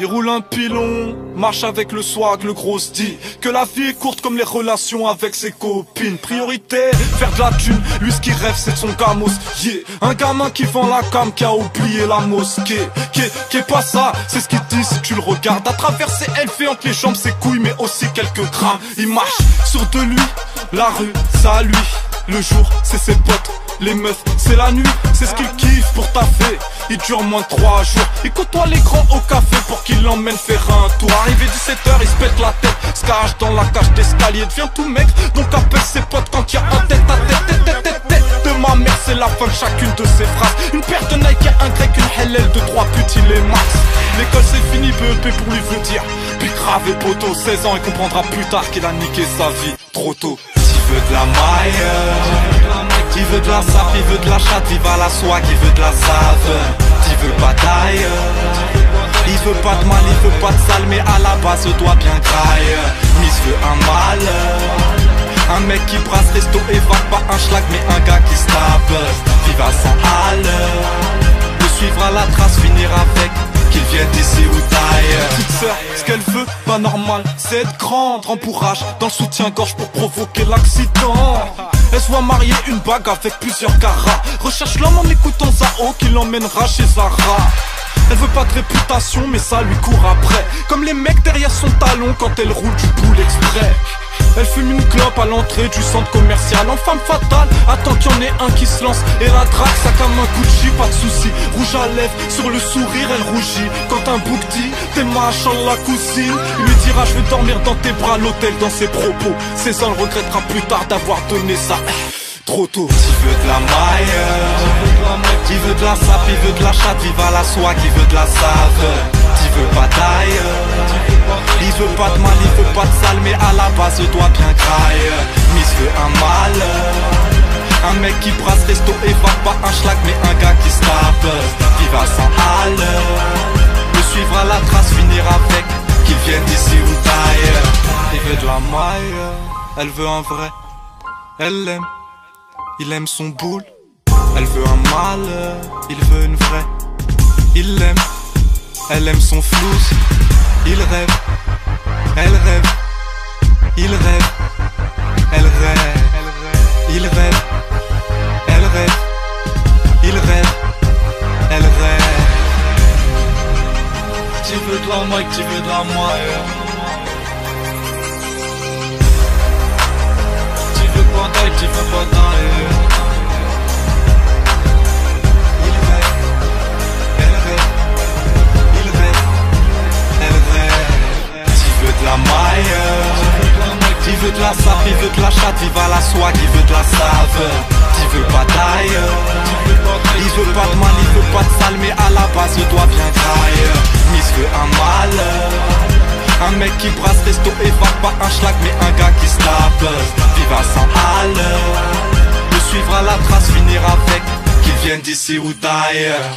Il roule un pilon, marche avec le swag, le gros dit que la vie est courte comme les relations avec ses copines. Priorité, faire de la thune, lui ce qu'il rêve c'est de son gamos. Yeah. Un gamin qui vend la cam, qui a oublié la mosquée. Qui est pas ça, c'est ce qu'il dit si tu le regardes. À travers ses ailes fait entre les jambes, ses couilles mais aussi quelques grammes. Il marche sur de lui, la rue, ça à lui. Le jour, c'est ses potes, les meufs, c'est la nuit. C'est ce qu'il kiffe pour taffer. Il dure moins de 3 jours. Il côtoie les grands au café pour qu'il l'emmène faire un tour. Arrivé 17h, il se pète la tête, se cache dans la cage d'escalier. Devient tout mec, donc appelle ses potes quand il y a un tête à tête de ma mère, c'est la fin de chacune de ses phrases. Une paire de Nike et un grec, une hellel de 3 putes, il est max. L'école c'est fini, BEP pour lui veut dire puis grave et poteau, 16 ans, il comprendra plus tard qu'il a niqué sa vie trop tôt. Il veut de la maille, il veut de la sape, il veut de la chatte, il va la swag, il veut de la save. Il veut pas d'ail, il veut pas de mal, il veut pas de sale, mais à la base doit bien graille. Miss veut un mal, un mec qui brasse resto et va pas un schlag, mais un gars qui se tape. Il va sans halle, le suivre à la trace, finir avec qu'il vienne d'ici ou d'ailleurs. Petite sœur, ce qu'elle veut, pas normal, c'est être grande. Rembourrage dans le soutien-gorge pour provoquer l'accident. Elle se voit marier une bague avec plusieurs carats. Recherche l'homme en écoutant Zao qui l'emmènera chez Zara. Elle veut pas de réputation mais ça lui court après. Comme les mecs derrière son talon quand elle roule du boule exprès. Elle fume une clope à l'entrée du centre commercial. En femme fatale, attend qu'il y en ait un qui se lance. Et la drague, ça comme un Gucci, pas de soucis. Rouge à lèvres, sur le sourire elle rougit. Quand un bouc dit, t'es machin la cousine, il lui dira je vais dormir dans tes bras, l'hôtel dans ses propos. 16 ans, elle regrettera plus tard d'avoir donné ça trop tôt. Il veut de la maille, il veut de la sape, il veut de la chatte, il va la swag, il veut de la save. Il veut pas d'ail, il veut pas de mal, il veut pas de sale, mais à la base doit bien graille. Miss veut un mal, un mec qui brasse resto et va pas un schlag, mais un gars qui se tape. Il va sans halle, le suivre à la trace, finir avec qu'il vienne d'ici ou d'ailleurs. Il veut de la maille, elle veut un vrai, elle l'aime, il aime son boule. Elle veut un mal, il veut une vraie, il l'aime. Elle aime son flouze, il rêve, elle rêve, il rêve, elle rêve, il rêve, elle rêve, il rêve, elle rêve. Tu veux de la maille, tu veux de la maille. Tu veux pas d'ail, tu veux pas d'ail. La maille, il veut de la sape, il veut de la chatte, il va la swag, il veut de la save. Il veut pas d'ail, il veut pas de mal, il veut pas de sale, mais à la base doit bien graille. Miss veut un mal, un mec qui brasse resto et va pas un schlag, mais un gars qui se tape. Il va sans halle, le suivre à la trace, finir avec qu'il vienne d'ici ou d'ailleurs.